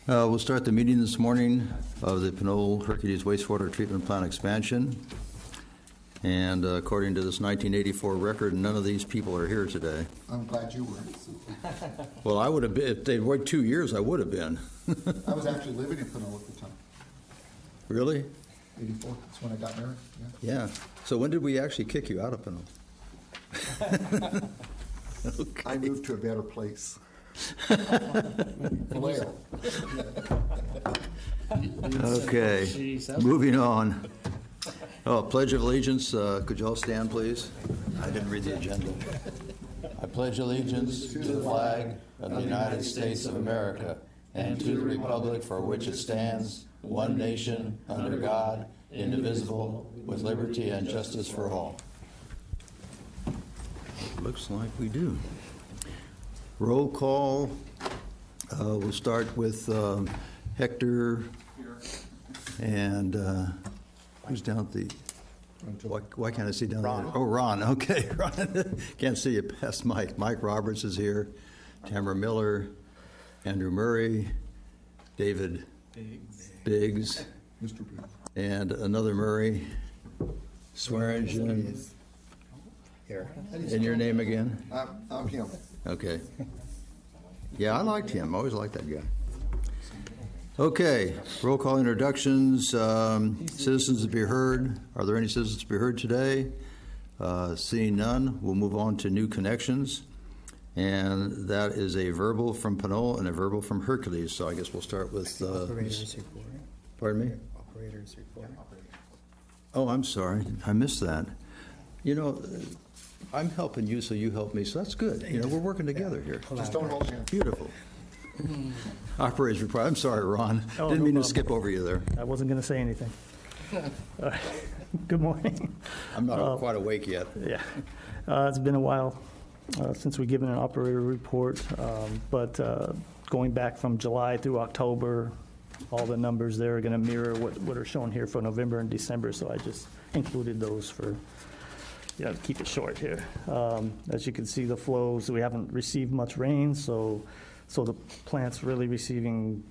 We'll start the meeting this morning of the Pinole Hercules Wastewater Treatment Plant expansion. And according to this 1984 record, none of these people are here today. I'm glad you were. Well, I would have been, if they'd waited 2 years, I would have been. I was actually living in Pinole at the time. Really? 84, that's when I got married. Yeah. So when did we actually kick you out of Pinole? Okay. I moved to a better place. Vallejo. Okay, moving on. Oh, Pledge of Allegiance. Could you all stand, please? I didn't read the agenda. I pledge allegiance to the flag of the United States of America and to the republic for which it stands, one nation, under God, indivisible, with liberty and justice for all. Looks like we do. Roll call. We'll start with Hector and who's down at the, why can't I see down there? Oh, Ron. Okay, Ron. Can't see you past Mike. Mike Roberts is here. Tamara Miller, Andrew Murray, David Biggs, Mr. Biggs, and another Murray, Swearingen. And your name again? I'm him. Okay. Yeah, I liked him. I always liked that guy. Okay, roll call introductions. Citizens to be heard. Are there any citizens to be heard today? Seeing none, we'll move on to new connections. And that is a verbal from Pinole and a verbal from Hercules. So I guess we'll start with... Operators report. Pardon me? Operators report. Oh, I'm sorry. I missed that. You know, I'm helping you, so you help me, so that's good. You know, we're working together here. Just don't hold hands. Beautiful. Operators report. I'm sorry, Ron. Didn't mean to skip over you there. I wasn't going to say anything. Good morning. I'm not quite awake yet. Yeah. It's been a while since we've given an operator report, but going back from July through October, all the numbers there are going to mirror what are shown here for November and December, so I just included those for... Yeah, to keep it short here. As you can see, the flows, we haven't received much rain, so the plant's really receiving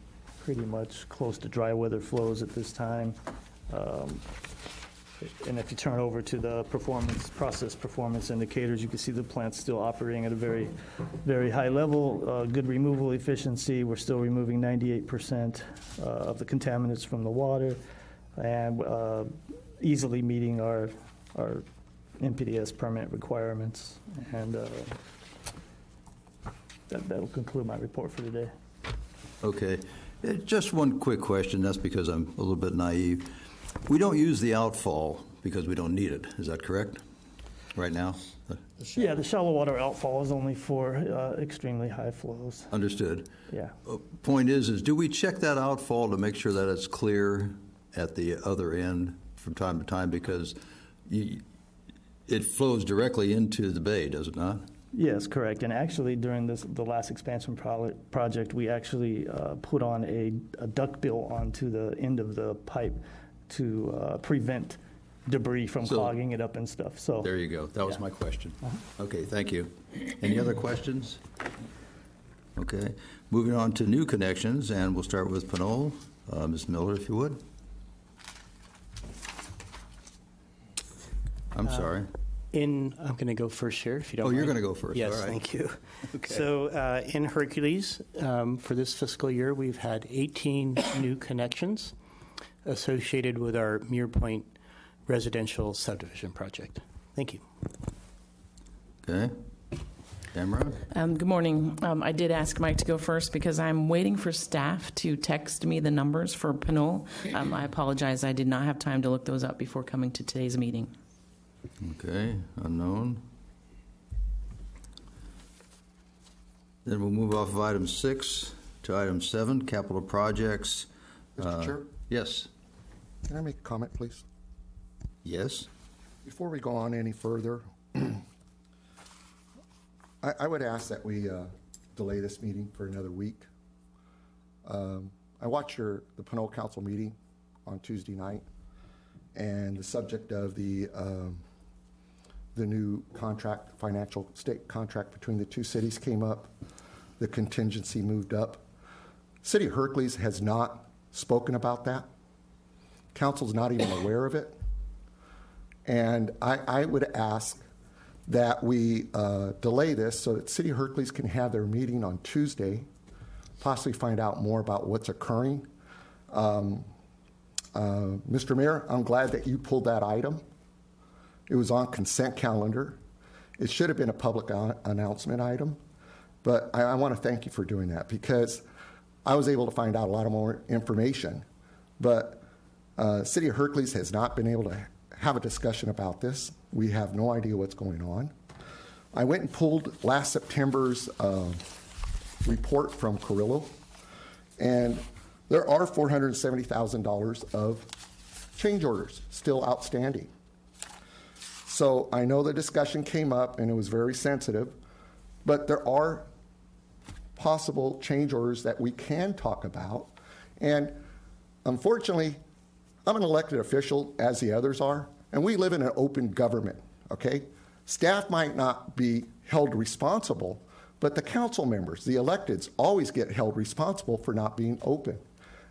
pretty much close to dry weather flows at this time. And if you turn over to the process performance indicators, you can see the plant's still operating at a very, very high level. Good removal efficiency. We're still removing 98% of the contaminants from the water, and easily meeting our NPDES permit requirements, and that'll conclude my report for today. Okay. Just one quick question. That's because I'm a little bit naive. We don't use the outfall because we don't need it. Is that correct? Right now? Yeah, the shallow water outfall is only for extremely high flows. Understood. Yeah. Point is do we check that outfall to make sure that it's clear at the other end from time to time? Because it flows directly into the bay, does it not? Yes, correct. And actually, during the last expansion project, we actually put on a duckbill onto the end of the pipe to prevent debris from clogging it up and stuff. So there you go. That was my question. Okay, thank you. Any other questions? Okay. Moving on to new connections, and we'll start with Pinole. Ms. Miller, if you would. I'm sorry. I'm going to go first here, if you don't mind. Oh, you're going to go first. Yes, all right. thank you. Okay. So in Hercules, for this fiscal year, we've had 18 new connections associated with our Muir Point residential subdivision project. Thank you. Okay. Tamara? Good morning. I did ask Mike to go first because I'm waiting for staff to text me the numbers for Pinole. I apologize. I did not have time to look those up before coming to today's meeting. Okay, unknown. Then we'll move off of item 6 to item 7, capital projects. Mr. Chair? Yes. Can I make a comment, please? Yes. Before we go on any further, I would ask that we delay this meeting for another week. I watched the Pinole Council meeting on Tuesday night, and the subject of the new contract, financial state contract between the two cities came up. The contingency moved up. City of Hercules has not spoken about that. Council's not even aware of it. And I would ask that we delay this so that City of Hercules can have their meeting on Tuesday, possibly find out more about what's occurring. Mr. Mayor, I'm glad that you pulled that item. It was on consent calendar. It should have been a public announcement item, but I want to thank you for doing that because I was able to find out a lot more information. But City of Hercules has not been able to have a discussion about this. We have no idea what's going on. I went and pulled last September's report from Carrillo, and there are $470,000 of change orders still outstanding. So I know the discussion came up and it was very sensitive, but there are possible change orders that we can talk about. And unfortunately, I'm an elected official, as the others are, and we live in an open government, okay? Staff might not be held responsible, but the council members, the electeds, always get held responsible for not being open.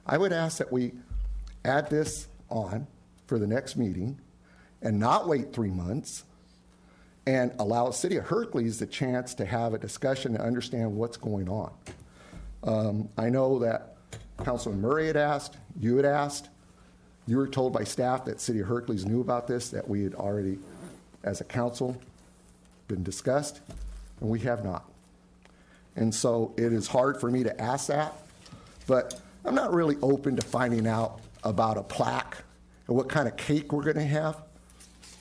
I would ask that we add this on for the next meeting and not wait 3 months and allow City of Hercules the chance to have a discussion and understand what's going on. I know that Councilman Murray had asked, you had asked, you were told by staff that City of Hercules knew about this, that we had already, as a council, been discussed, and we have not. And so it is hard for me to ask that, but I'm not really open to finding out about a plaque and what kind of cake we're going to have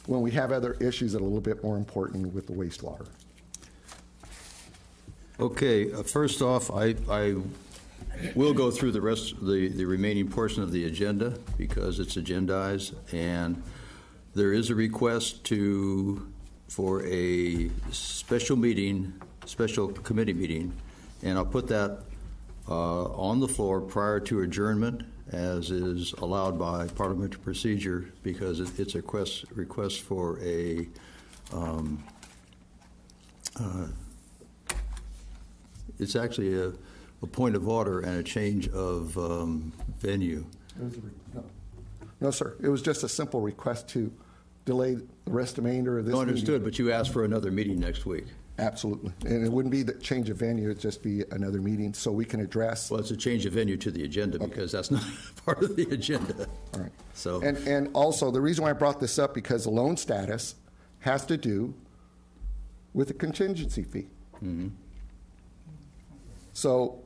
when we have other issues that are a little bit more important with the wastewater. Okay, first off, I will go through the rest, the remaining portion of the agenda because it's agendized, and there is a request for a special meeting, special committee meeting, and I'll put that on the floor prior to adjournment, as is allowed by parliamentary procedure, because it's a request for a it's actually a point of order and a change of venue. No, sir. It was just a simple request to delay the remainder of this No, meeting. understood, but you asked for another meeting next week. Absolutely. And it wouldn't be the change of venue, it'd just be another meeting so we can address. Well, it's a change of venue to the agenda because that's not part of the agenda. All right. So. And also, the reason why I brought this up, because the loan status has to do with the contingency fee. Mm-hmm. So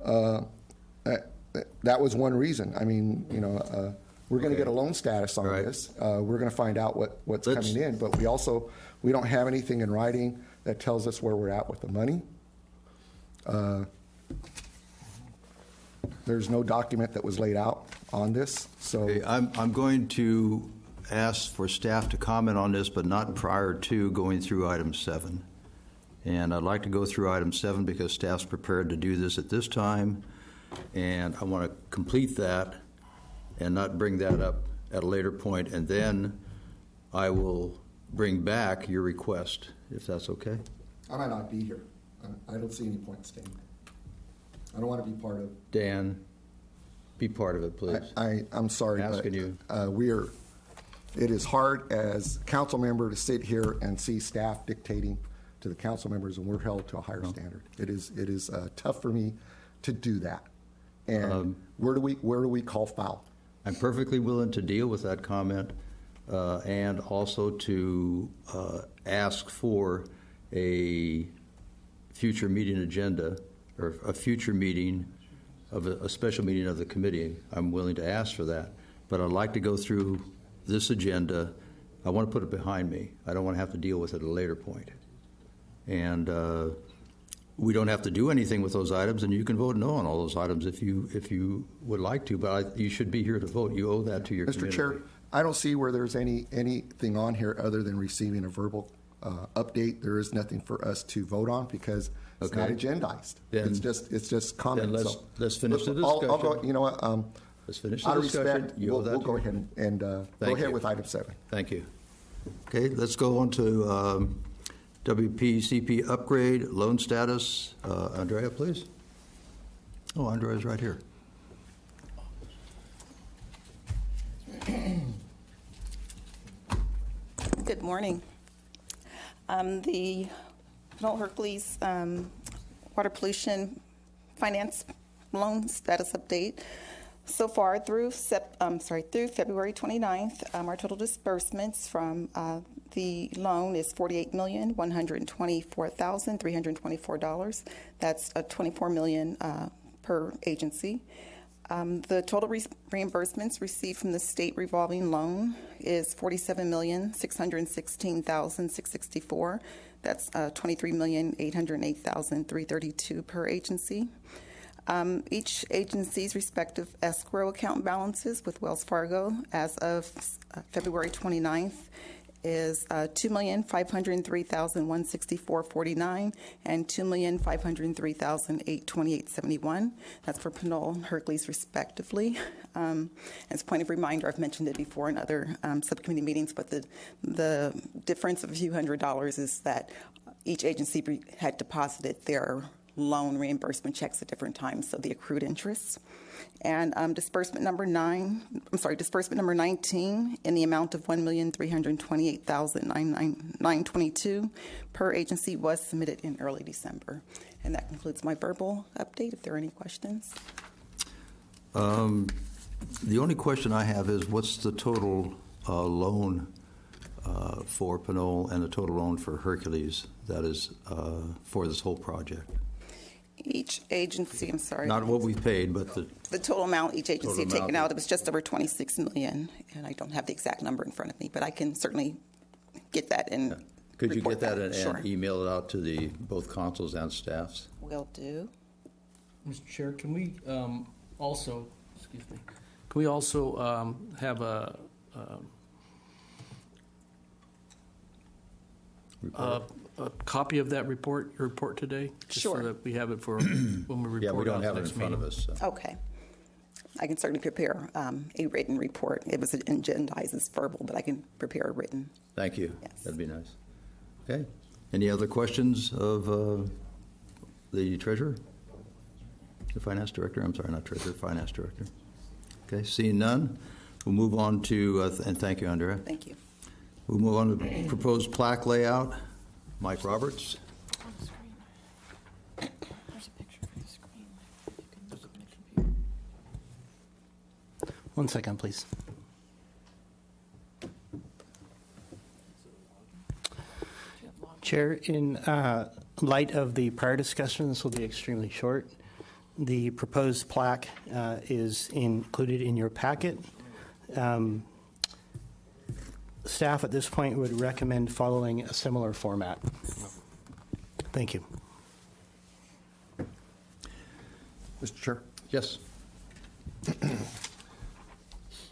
that was one reason. I mean, we're going to get a loan status on this. We're going to find out what's coming in, but we don't have anything in writing that tells us where we're at with the money. There's no document that was laid out on this. So Okay, I'm going to ask for staff to comment on this, but not prior to going through item 7. And I'd like to go through item 7 because staff's prepared to do this at this time, and I want to complete that and not bring that up at a later point, and then I will bring back your request, if that's okay. I might not be here. I don't see any point in staying. I don't want to be part of. Dan, be part of it, please. I'm sorry, Asking but you. It is hard as a council member to sit here and see staff dictating to the council members, and we're held to a higher standard. It is tough for me to do that. And where do we call foul? I'm perfectly willing to deal with that comment and also to ask for a future meeting agenda or a future meeting of a special meeting of the committee. I'm willing to ask for that, but I'd like to go through this agenda. I want to put it behind me. I don't want to have to deal with it at a later point. And we don't have to do anything with those items, and you can vote no on all those items if you would like to, but you should be here to vote. You owe that to your community. Mr. Chair, I don't see where there's anything on here other than receiving a verbal update. There is nothing for us to vote on because it's not agendized. It's just comments. Then let's finish the discussion. I'll go, you know what? Let's finish the out of discussion. respect, You owe that we'll to go your- ahead and go ahead with item 7. Thank you. Okay, let's go on to WPCP upgrade, loan status. Andrea, please. Oh, Andrea's right here. Good morning. The Pinole Hercules water pollution finance loan status update. So far through February 29th, our total disbursements from the loan is $48,124,324. That's $24 million per agency. The total reimbursements received from the state revolving loan is $47,616,664. That's $23,808,332 per agency. Each agency's respective escrow account balances with Wells Fargo as of February 29th is $2,503,164.49 and $2,503,828.71. That's for Pinole and Hercules, respectively. As a point of reminder, I've mentioned it before in other subcommittee meetings, but the difference of a few $100s is that each agency had deposited their loan reimbursement checks at different times, so the accrued interest. And disbursement number 19 in the amount of $1,328,922 per agency was submitted in early December. And that concludes my verbal update. If there are any questions. The only question I have is what's the total loan for Pinole and the total loan for Hercules that is for this whole project? Each agency, I'm sorry. Not what we've paid, but the total amount each agency had taken amount. out, it was just over $26 million, and I don't have the exact number in front of me, but I can certainly get that and Could you report get that and Sure. email it out to the both consuls and staffs? Will do. Mr. Chair, can we also, have a copy of that report, your report today? Just Sure. so that we have it for when we report Yeah, we don't out have the it in next front of meeting. us. So. Okay. I can certainly prepare a written report. It was agendized as verbal, but I can prepare a written. Thank you. Yes. That'd be nice. Okay. Any other questions of the treasurer? The finance director? I'm sorry, not treasurer, finance director. Okay, seeing none, we'll move on to, and thank you, Andrea. Thank you. We'll move on to proposed plaque layout. Mike Roberts. There's a picture for the screen. You can look on the computer. 1 second, please. Chair, in light of the prior discussion, this will be extremely short. The proposed plaque is included in your packet. Staff at this point would recommend following a similar format. Thank you. Mr. Chair, Yes.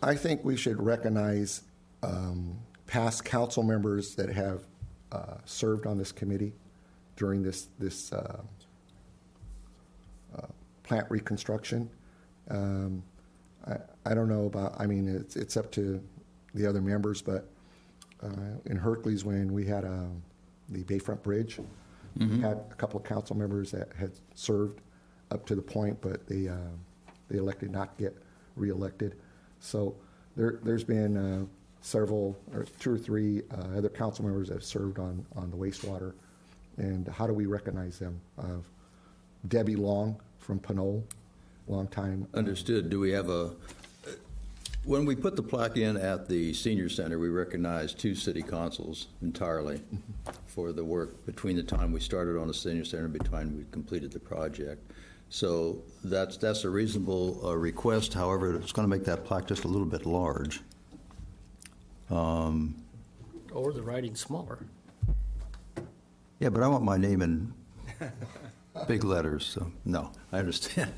I think we should recognize past council members that have served on this committee during this plant reconstruction. I don't know about, I mean, it's up to the other members, but in Hercules, when we had the Bayfront Bridge, we had a couple of council members that had served up to the point, but they elected not to get reelected. So there's been several, or 2 or 3 other council members that have served on the wastewater. And how do we recognize them? Debbie Long from Pinole, long time. Understood. Do we have when we put the plaque in at the senior center, we recognized 2 city consuls entirely for the work between the time we started on the senior center and between we completed the project. So that's a reasonable request. However, it's going to make that plaque just a little bit large. Or the writing smaller. Yeah, but I want my name in big letters, so no, I understand.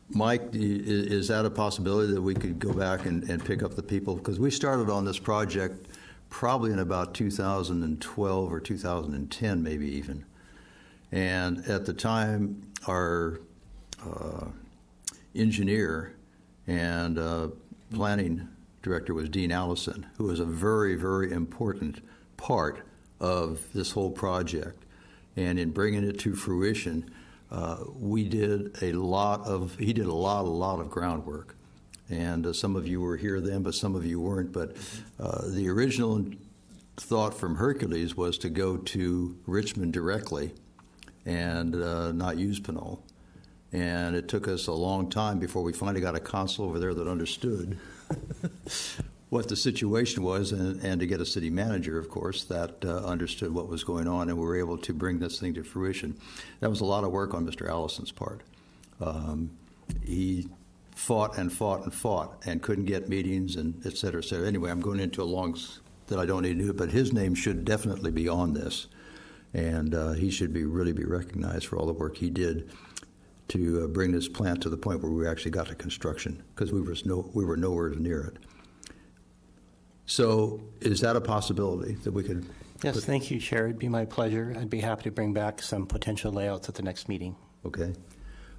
Mike, is that a possibility that we could go back and pick up the people? Because we started on this project probably in about 2012 or 2010, maybe even. And at the time, our engineer and planning director was Dean Allison, who was a very, very important part of this whole project. And in bringing it to fruition, he did a lot of groundwork. And some of you were here then, but some of you weren't. But the original thought from Hercules was to go to Richmond directly and not use Pinole. And it took us a long time before we finally got a consul over there that understood what the situation was, and to get a city manager, of course, that understood what was going on, and we were able to bring this thing to fruition. That was a lot of work on Mr. Allison's part. He fought and fought and fought and couldn't get meetings and et cetera, et cetera. Anyway, I'm going into a long that I don't need to do, but his name should definitely be on this, and he should really be recognized for all the work he did to bring this plant to the point where we actually got to construction, because we were nowhere near it. So is that a possibility that we could? Yes, thank you, Chair. It'd be my pleasure. I'd be happy to bring back some potential layouts at the next meeting. Okay.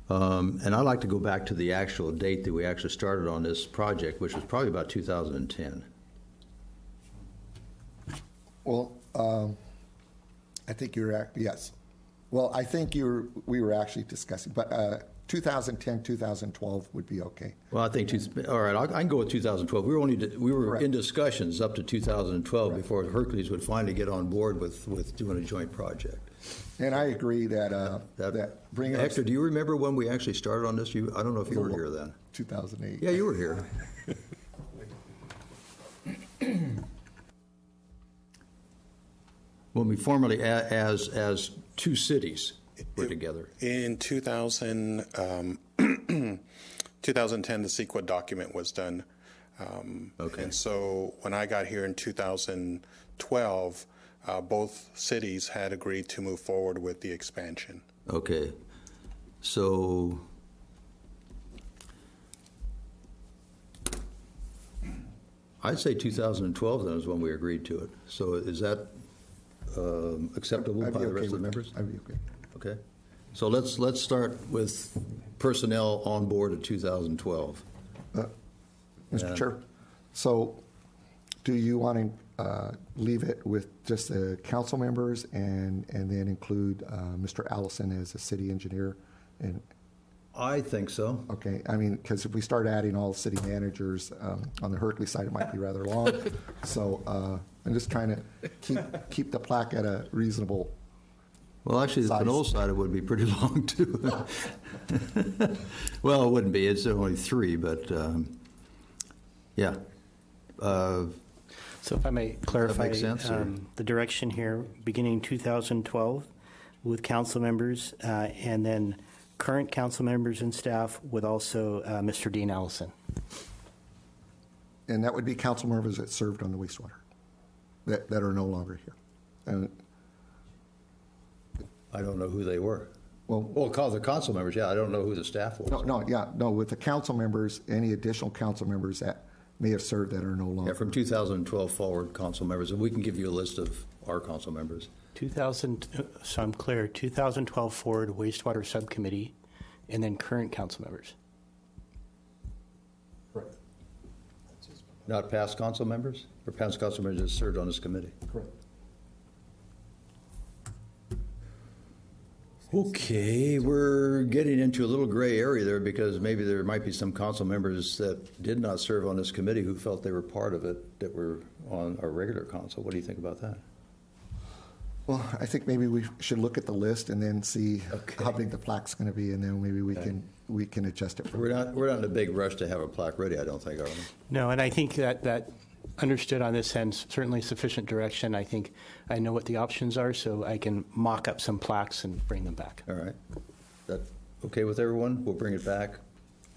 And I'd like to go back to the actual date that we actually started on this project, which was probably about 2010. Well, I think yes. Well, I think we were actually discussing, but 2010, 2012 would be okay. Well, I think, all right, I can go with 2012. We were Correct. in discussions up to 2012 before Hercules would finally get on board with doing a joint project. And I agree that bringing Hector, do you remember when we actually started on this? I don't know if you were here then. 2008. Yeah, you were here. When we formally, as two cities, were together. In 2010, the CEQA document was done. Okay. And so when I got here in 2012, both cities had agreed to move forward with the expansion. Okay. So I'd say 2012 then is when we agreed to it. So is that acceptable I'd by be the okay rest of the with that. members? I'd be okay. Okay. So let's start with personnel on board in 2012. Mr. Chair, so do you want to leave it with just the council members and then include Mr. Allison as a city engineer? And I think so. okay, I mean, because if we start adding all city managers on the Hercules side, it might be rather long. So I'm just trying to keep the plaque at a reasonable. Well, actually, the Size. Pinole side, it would be pretty long, too. Well, it wouldn't be. It's only 3, but yeah. So if I may clarify makes sense, or? the direction here, beginning 2012 with council members and then current council members and staff with also Mr. Dean Allison. And that would be council members that served on the wastewater that are no longer here. And I don't know who they were. well, Call the council members, yeah. I don't know who the staff was. no, with the council members, any additional council members that may have served that are no longer. Yeah, from 2012 forward, council members, and we can give you a list of our council members. 2000, so I'm clear, 2012 forward wastewater subcommittee and then current council members. Correct. Not past council members? Or past council members that served on this committee? Correct. Okay, we're getting into a little gray area there because maybe there might be some council members that did not serve on this committee who felt they were part of it that were on our regular council. What do you think about that? Well, I think maybe we should look at the list and then see how big the plaque's going to be, and then maybe we can adjust it. We're not in a big rush to have a plaque ready, I don't think, are we? No, and I think that understood on this end, certainly sufficient direction. I think I know what the options are, so I can mock up some plaques and bring them back. All right. That okay with everyone? We'll bring it back,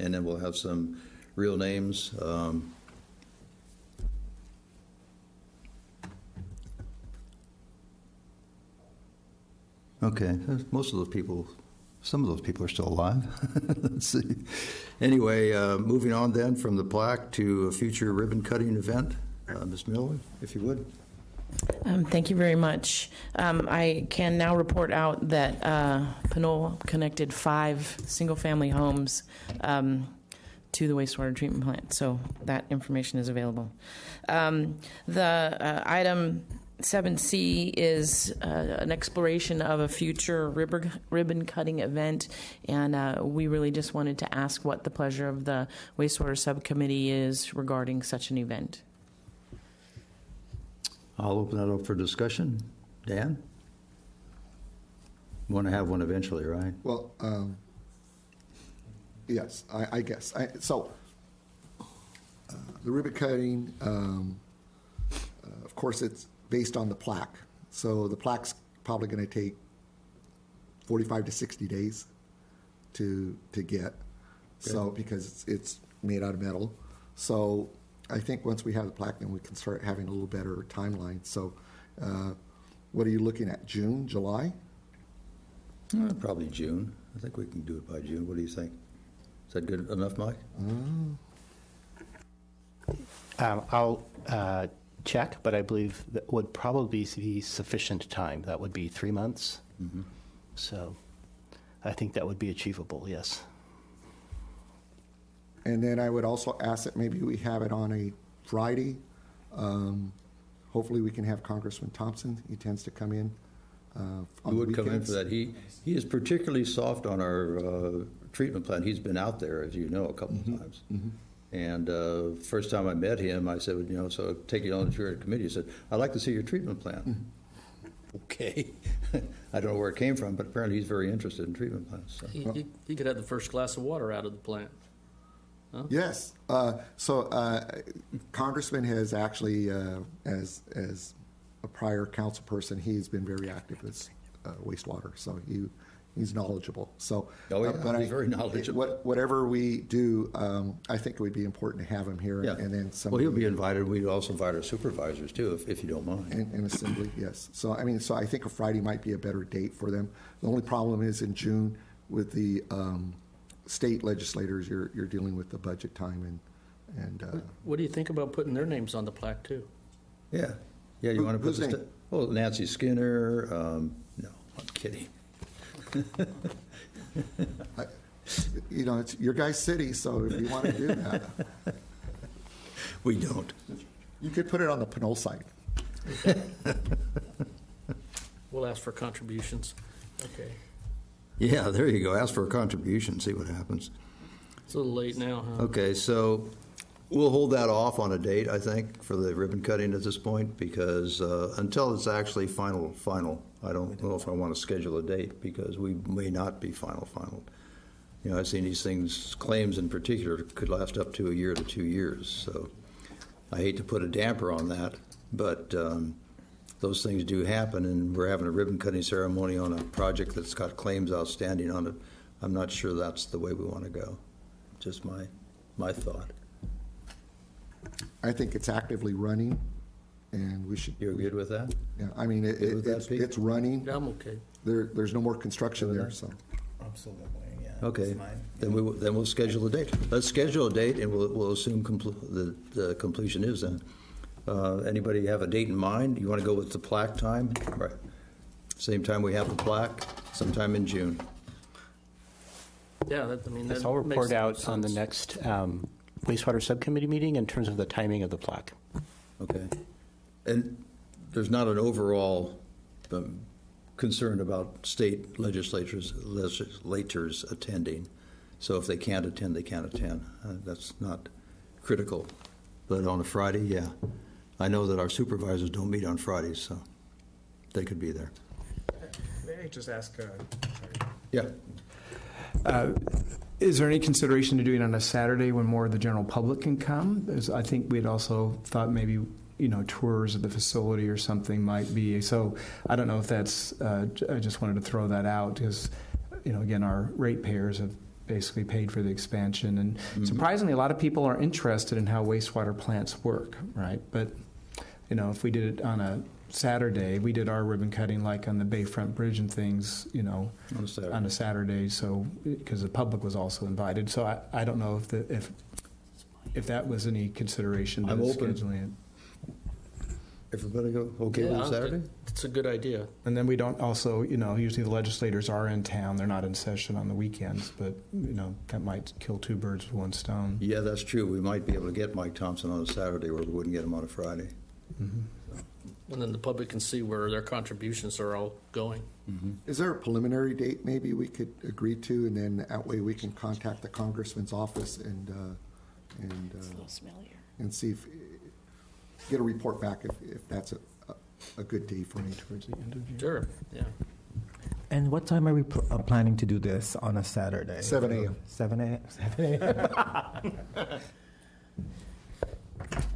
and then we'll have some real names. Okay, most of those people, some of those people are still alive. Let's see. Anyway, moving on then from the plaque to a future ribbon cutting event. Ms. Miller, if you would. Thank you very much. I can now report out that Pinole connected 5 single-family homes to the wastewater treatment plant, so that information is available. The item 7C is an exploration of a future ribbon cutting event, and we really just wanted to ask what the pleasure of the Wastewater Subcommittee is regarding such an event. I'll open that up for discussion. Dan? You want to have one eventually, right? Well, yes, I guess. So the ribbon cutting, of course, it's based on the plaque. So the plaque's probably going to take 45 to 60 days to get. So because it's made out of metal. So I think once we have the plaque, then we can start having a little better timeline. So what are you looking at, June, July? Probably June. I think we can do it by June. What do you think? Is that good enough, Mike? I'll check, but I believe that would probably be sufficient time. That would be 3 months. Mm-hmm. So I think that would be achievable, yes. And then I would also ask that maybe we have it on a Friday. Hopefully we can have Congressman Thompson. He tends to come in on He would come in weekends. for that. He is particularly soft on our treatment plant. He's been out there, as you know, a couple of times. And first time I met him, I said, you know, so take you on the tour committee. He said, I'd like to see your treatment plant. Okay. I don't know where it came from, but apparently he's very interested in treatment plants. So. He could have the first glass of water out of the plant. Huh? Yes. So Congressman has actually, as a prior council person, he's been very active with wastewater. So he's knowledgeable. So, Oh, yeah, he's very knowledgeable. Whatever we do, I think it would be important to have him here. Yeah. And then Well, he'll be invited. We'd also invite our supervisors, too, if you don't mind. in assembly, yes. So I think a Friday might be a better date for them. The only problem is in June with the state legislators, you're dealing with the budget time and. What do you think about putting their names on the plaque, too? Yeah. Yeah, you want to put Whose this... name? Oh, Nancy Skinner. No, I'm kidding. It's your guys' city, so if you want to do that, We don't. you could put it on the Pinole site. We'll ask for contributions. Okay. Yeah, there you go. Ask for a contribution, see what happens. It's a little late now, huh? Okay, so we'll hold that off on a date, I think, for the ribbon cutting at this point, because until it's actually final, I don't know if I want to schedule a date, because we may not be final. You know, I've seen these things, claims in particular, could last up to a year to 2 years. So I hate to put a damper on that, but those things do happen, and we're having a ribbon cutting ceremony on a project that's got claims outstanding on it. I'm not sure that's the way we want to go. Just my thought. I think it's actively running, and we should. You're good with that? Yeah, I mean, Good with that, Pete? it's running. Yeah, I'm okay. There's no more construction Good with there, that? so. Absolutely, yeah. Okay, It's fine. then we'll schedule a date. Let's schedule a date, and we'll assume the completion is then. Anybody have a date in mind? You want to go with the plaque time? Right. Same time we have the plaque, sometime in June. Yeah, that Yes, I'll report makes out on the sense. next wastewater subcommittee meeting in terms of the timing of the plaque. Okay. And there's not an overall concern about state legislators attending. So if they can't attend, they can't attend. That's not critical. But on a Friday, yeah. I know that our supervisors don't meet on Fridays, so they could be there. May I just ask, Yeah. is there any consideration to doing it on a Saturday when more of the general public can come? I think we'd also thought maybe, tours of the facility or something might be. So I don't know if that's, I just wanted to throw that out because, again, our ratepayers have basically paid for the expansion. And surprisingly, a lot of people are interested in how wastewater plants work, right? But, if we did it on a Saturday, we did our ribbon cutting like on the Bayfront Bridge and things, on a Saturday. So because the public was also invited. So I don't know if that was any consideration to I'm open. scheduling it. Everybody go okay with Saturday? It's a good idea. And then we don't also, usually the legislators are in town. They're not in session on the weekends, but, that might kill two birds with one stone. Yeah, that's true. We might be able to get Mike Thompson on a Saturday where we wouldn't get him on a Friday. Mm-hmm. And then the public can see where their contributions are all going. Is there a preliminary date maybe we could agree to, and then that way we can contact the congressman's office and see if, get a report back if that's a good day for me. Towards the end of June. Sure, yeah. And what time are we planning to do this on a Saturday? 7 a.m. 7 a.m. 7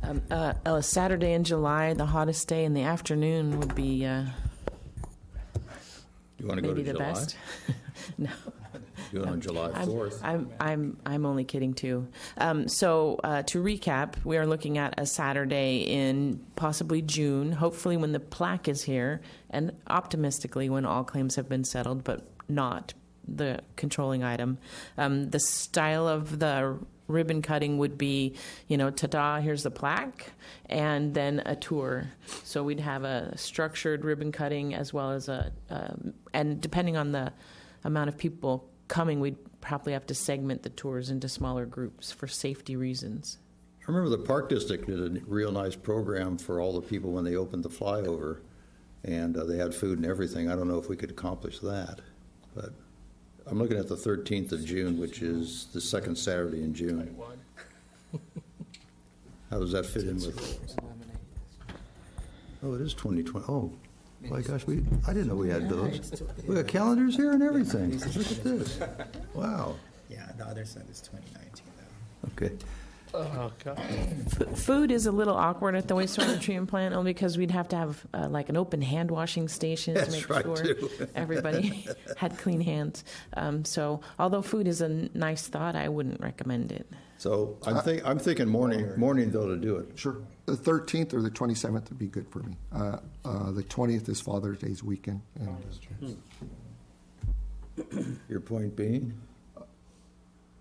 a.m. A Saturday in July, the hottest day in the afternoon would be You want to go to maybe the July? best. No. Do it on July 4th. I'm only kidding too. So to recap, we are looking at a Saturday in possibly June, hopefully when the plaque is here, and optimistically when all claims have been settled, but not the controlling item. The style of the ribbon cutting would be, ta-da, here's the plaque, and then a tour. So we'd have a structured ribbon cutting as well as and depending on the amount of people coming, we'd probably have to segment the tours into smaller groups for safety reasons. I remember the Park District did a real nice program for all the people when they opened the flyover, and they had food and everything. I don't know if we could accomplish that, but I'm looking at the 13th of June, which is the second Saturday in June. How does that fit in with? Oh, it is 2020. Oh, my gosh, I didn't know we had those. We got calendars here and everything. Look at this. Wow. Yeah, the other side is 2019 though. Okay. Oh, God. Food is a little awkward at the wastewater treatment plant, only because we'd have to have like an open hand washing station to That's make right, sure too. everybody had clean hands. So although food is a nice thought, I wouldn't recommend it. So I'm thinking morning though to do it. Sure. The 13th or the 27th would be good for me. The 20th is Father's Day's weekend. And, Your point being?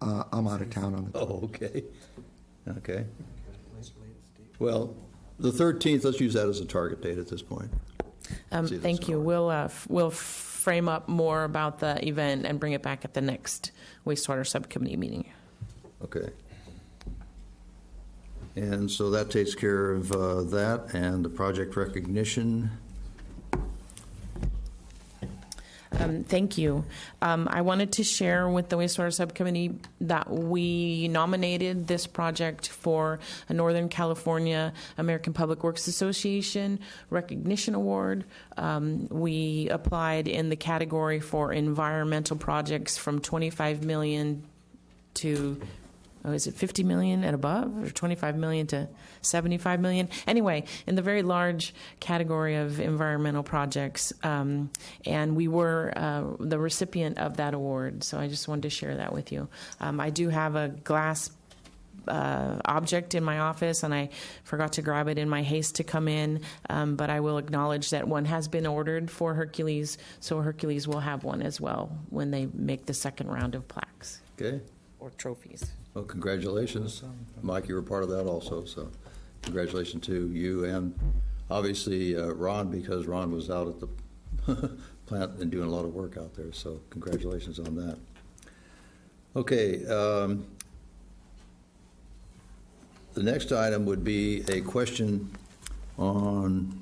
I'm out of town on the Oh, okay. Okay. Well, the 13th, let's use that as a target date at this point. See, Thank that's you. all. We'll frame up more about the event and bring it back at the next wastewater subcommittee meeting. Okay. And so that takes care of that and the project recognition. Thank you. I wanted to share with the wastewater subcommittee that we nominated this project for a Northern California American Public Works Association recognition award. We applied in the category for environmental projects from $25 million to is it 50 million and above, or 25 million to 75 million? Anyway, in the very large category of environmental projects, and we were the recipient of that award. So I just wanted to share that with you. I do have a glass object in my office, and I forgot to grab it in my haste to come in, but I will acknowledge that one has been ordered for Hercules, so Hercules will have one as well when they make the second round of plaques Okay. or trophies. Well, congratulations. Mike, you were part of that also, so congratulations to you and obviously Ron, because Ron was out at the plant and doing a lot of work out there, so congratulations on that. Okay. The next item would be a question on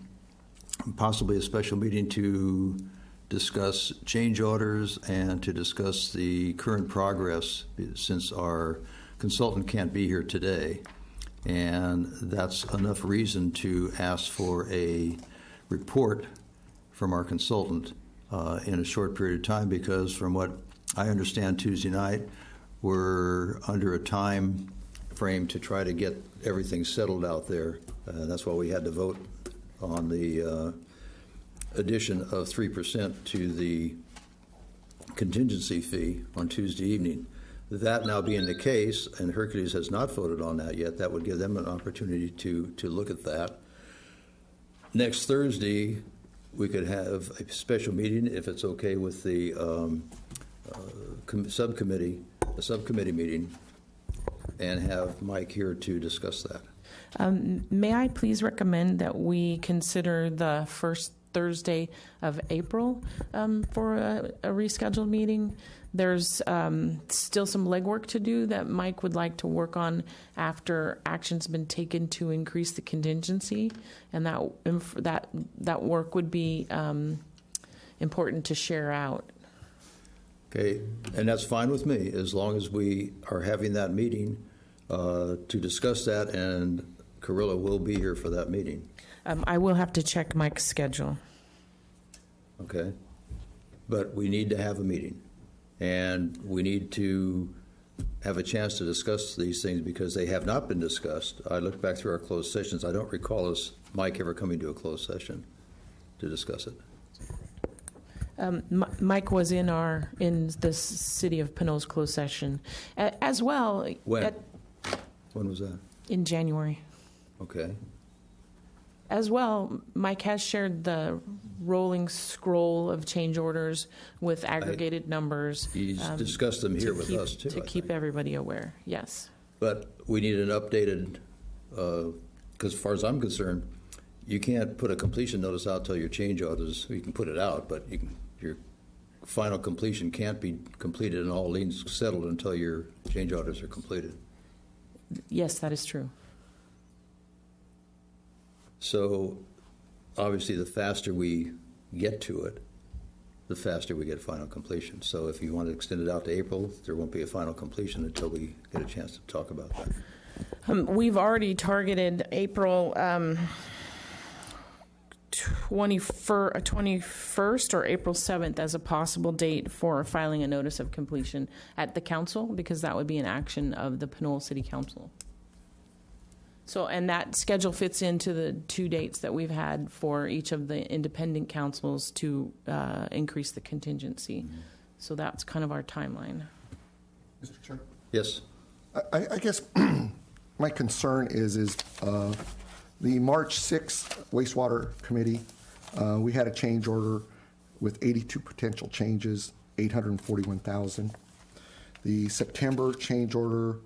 possibly a special meeting to discuss change orders and to discuss the current progress, since our consultant can't be here today. And that's enough reason to ask for a report from our consultant in a short period of time, because from what I understand Tuesday night, we're under a time frame to try to get everything settled out there. That's why we had to vote on the addition of 3% to the contingency fee on Tuesday evening. That now being the case, and Hercules has not voted on that yet, that would give them an opportunity to look at that. Next Thursday, we could have a special meeting, if it's okay with the subcommittee, a subcommittee meeting, and have Mike here to discuss that. May I please recommend that we consider the first Thursday of April for a rescheduled meeting. There's still some legwork to do that Mike would like to work on after action's been taken to increase the contingency, and that work would be important to share out. Okay, and that's fine with me, as long as we are having that meeting to discuss that, and Carilla will be here for that meeting. I will have to check Mike's schedule. Okay, but we need to have a meeting, and we need to have a chance to discuss these things because they have not been discussed. I look back through our closed sessions. I don't recall Mike ever coming to a closed session to discuss it. Mike was in the city of Pinole's closed session as well. When? When was that? In January. Okay. As well, Mike has shared the rolling scroll of change orders with aggregated numbers. He's discussed them here with us, too. To keep everybody aware, yes. But we need an updated, because as far as I'm concerned, you can't put a completion notice out till your change orders. You can put it out, but your final completion can't be completed and all liens settled until your change orders are completed. Yes, that is true. So obviously the faster we get to it, the faster we get final completion. So if you want to extend it out to April, there won't be a final completion until we get a chance to talk about that. We've already targeted April 21st or April 7th as a possible date for filing a notice of completion at the council, because that would be an action of the Pinole City Council. So, and that schedule fits into the 2 dates that we've had for each of the independent councils to increase the contingency. Mm-hmm. So that's kind of our timeline. Mr. Chair? Yes. I guess my concern is the March 6th Wastewater Committee, we had a change order with 82 potential changes, $841,000. The September change order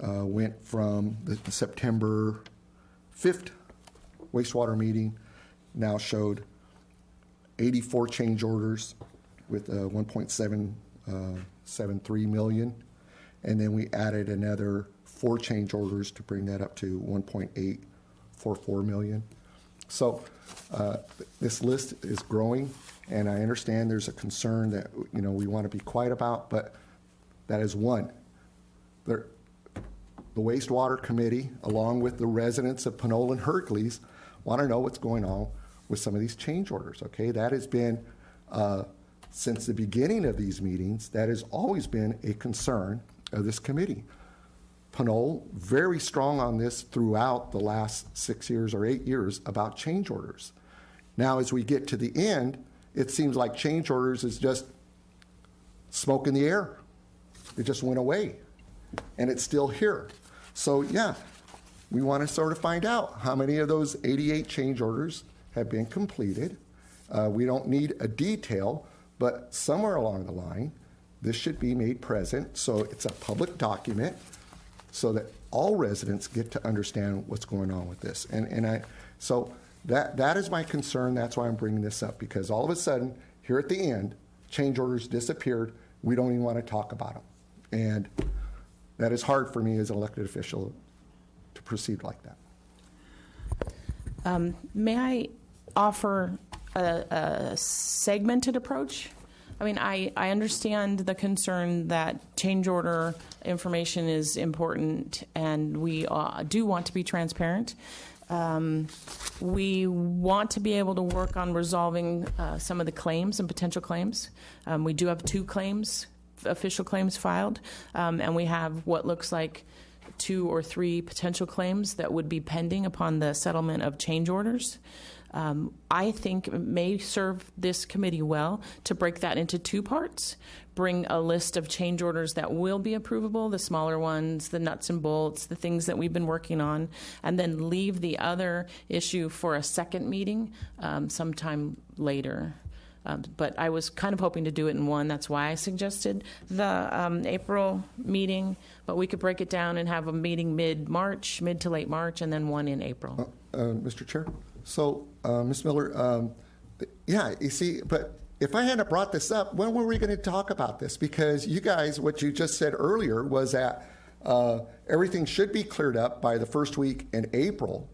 went from the September 5th wastewater meeting, now showed 84 change orders with 1.773 million. And then we added another 4 change orders to bring that up to 1.844 million. So this list is growing, and I understand there's a concern that we want to be quiet about, but that is one. The Wastewater Committee, along with the residents of Pinole and Hercules, want to know what's going on with some of these change orders, okay? That has been, since the beginning of these meetings, that has always been a concern of this committee. Pinole, very strong on this throughout the last 6 years or 8 years about change orders. Now, as we get to the end, it seems like change orders is just smoke in the air. It just went away, and it's still here. So, yeah, we want to sort of find out how many of those 88 change orders have been completed. We don't need a detail, but somewhere along the line, this should be made present so it's a public document so that all residents get to understand what's going on with this. So that is my concern. That's why I'm bringing this up, because all of a sudden, here at the end, change orders disappeared. We don't even want to talk about them. And that is hard for me as an elected official to proceed like that. May I offer a segmented approach? I mean, I understand the concern that change order information is important, and we do want to be transparent. We want to be able to work on resolving some of the claims and potential claims. We do have 2 claims, official claims filed, and we have what looks like 2 or 3 potential claims that would be pending upon the settlement of change orders. I think it may serve this committee well to break that into 2 parts, bring a list of change orders that will be approvable, the smaller ones, the nuts and bolts, the things that we've been working on, and then leave the other issue for a second meeting sometime later. But I was kind of hoping to do it in one. That's why I suggested the April meeting. But we could break it down and have a meeting mid to late March, and then one in April. Mr. Chair? So, Ms. Miller, yeah, you see, but if I hadn't brought this up, when were we going to talk about this? Because you guys, what you just said earlier was that everything should be cleared up by the first week in April.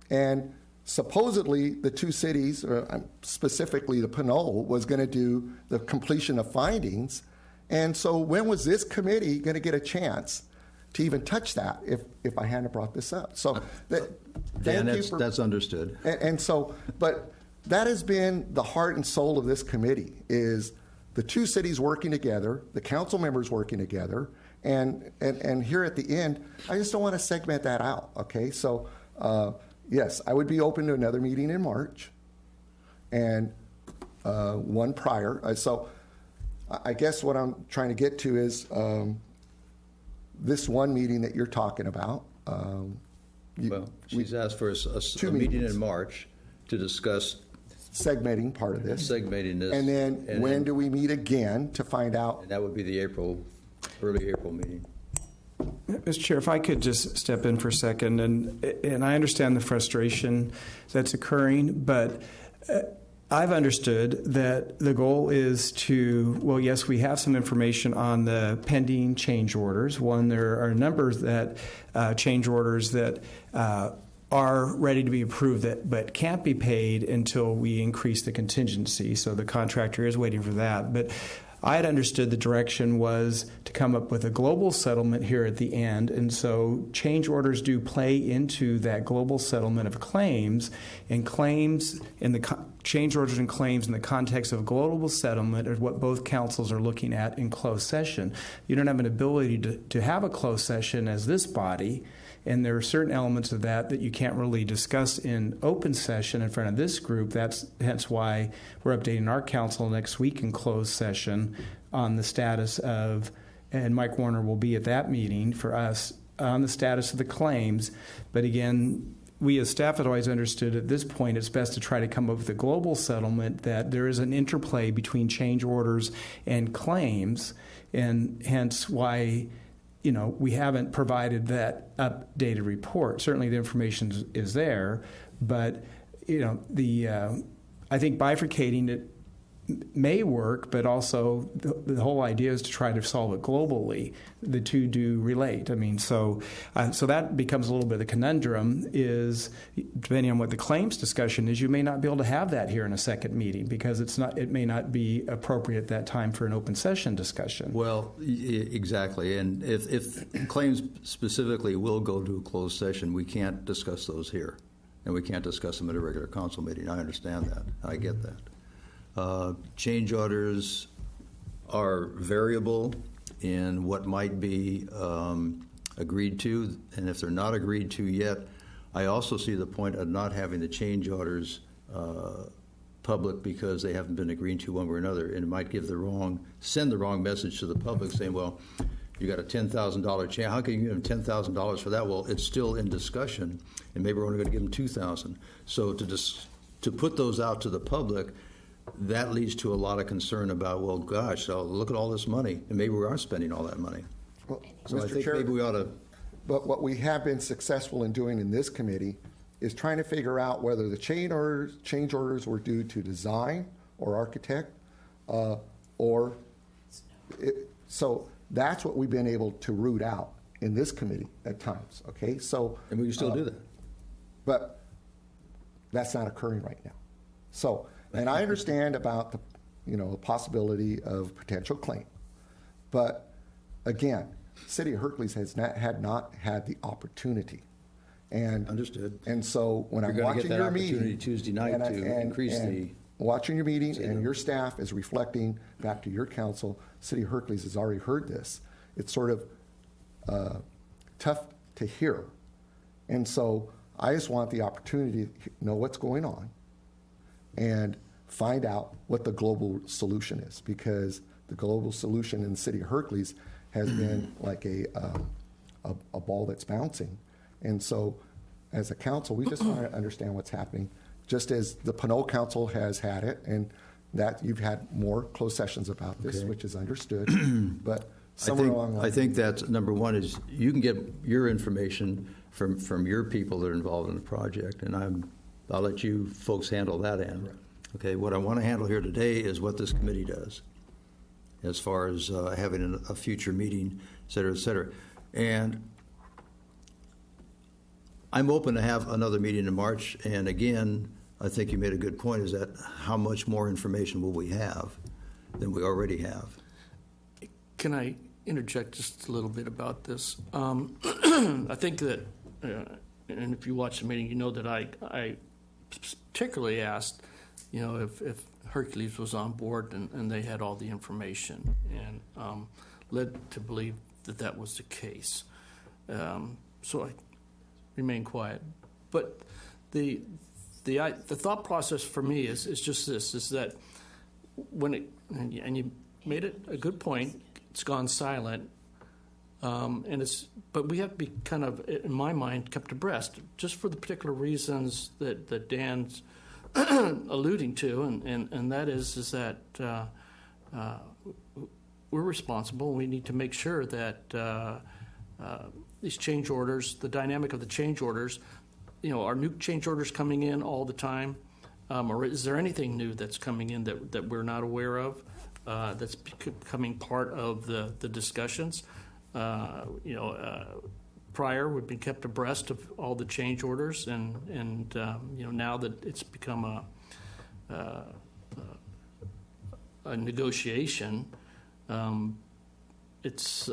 And supposedly the two cities, or specifically the Pinole, was going to do the completion of findings. And so when was this committee going to get a chance to even touch that if I hadn't brought this up? So Dan, that's understood. And so, but that has been the heart and soul of this committee, is the two cities working together, the council members working together, and here at the end, I just don't want to segment that out, okay? So, yes, I would be open to another meeting in March and one prior. So I guess what I'm trying to get to is this one meeting that you're talking about. Well, she's asked for a meeting in March to discuss segmenting part of this. Segmenting this. And then when do we meet again to find out? And that would be the early April meeting. Mr. Chair, if I could just step in for a second, and I understand the frustration that's occurring, but I've understood that the goal is to, well, yes, we have some information on the pending change orders. One, there are numbers that change orders that are ready to be approved but can't be paid until we increase the contingency. So the contractor is waiting for that. But I had understood the direction was to come up with a global settlement here at the end, and so change orders do play into that global settlement of claims, and claims in the change orders and claims in the context of global settlement are what both councils are looking at in closed session. You don't have an ability to have a closed session as this body, and there are certain elements of that you can't really discuss in open session in front of this group. That's hence why we're updating our council next week in closed session on the status of, and Mike Warner will be at that meeting for us, on the status of the claims. But again, we as staff had always understood at this point it's best to try to come up with a global settlement, that there is an interplay between change orders and claims, and hence why we haven't provided that updated report. Certainly the information is there, but I think bifurcating it may work, but also the whole idea is to try to solve it globally. The two do relate. I mean, so that becomes a little bit of the conundrum, is depending on what the claims discussion is, you may not be able to have that here in a second meeting because it may not be appropriate at that time for an open session discussion. Well, exactly. And if claims specifically will go to a closed session, we can't discuss those here, and we can't discuss them at a regular council meeting. I understand that. I get that. Change orders are variable in what might be agreed to, and if they're not agreed to yet, I also see the point of not having the change orders public because they haven't been agreed to one way or another, and it might send the wrong message to the public saying, well, you got a $10,000 change. How can you give them $10,000 for that? Well, it's still in discussion, and maybe we're only going to give them $2,000. So to put those out to the public, that leads to a lot of concern about, well, gosh, so look at all this money, and maybe we are spending all that money. Well, so Mr. I think Chair, maybe we ought to. But what we have been successful in doing in this committee is trying to figure out whether the change orders were due to design or architect, so that's what we've been able to root out in this committee at times. Okay, so and we can still do that, but that's not occurring right now. So. And I understand about the possibility of potential claim, but again, City of Hercules had not had the opportunity. And understood. And so when I'm watching your meeting Tuesday night to increase the watching your meeting, and your staff is reflecting back to your council, City of Hercules has already heard this. It's sort of tough to hear, and so I just want the opportunity to know what's going on and find out what the global solution is, because the global solution in the City of Hercules has been like a ball that's bouncing. And so as a council, we just want to understand what's happening, just as the Pinole Council has had it, and that you've had more closed sessions about this, okay, which is understood. But somewhere along the line, I think that's number one is you can get your information from your people that are involved in the project, and I'm I'll let you folks handle that end. Okay, what I want to handle here today is what this committee does as far as having a future meeting, et cetera, et cetera. And I'm open to have another meeting in March. And again, I think you made a good point, is that how much more information will we have than we already have? Can I interject just a little bit about this? I think that, and if you watch the meeting, you know that I particularly asked, if Hercules was on board and they had all the information, and led to believe that that was the case. So I remained quiet. But the thought process for me is just this: is that when it, and you made it a good point, it's gone silent, but we have to be kind of, in my mind, kept abreast, just for the particular reasons that Dan's alluding to, and that is that we're responsible. We need to make sure that these change orders, the dynamic of the change orders, are new change orders coming in all the time, or is there anything new that's coming in that we're not aware of, that's becoming part of the discussions? Prior, we've been kept abreast of all the change orders, and now that it's become a negotiation, it's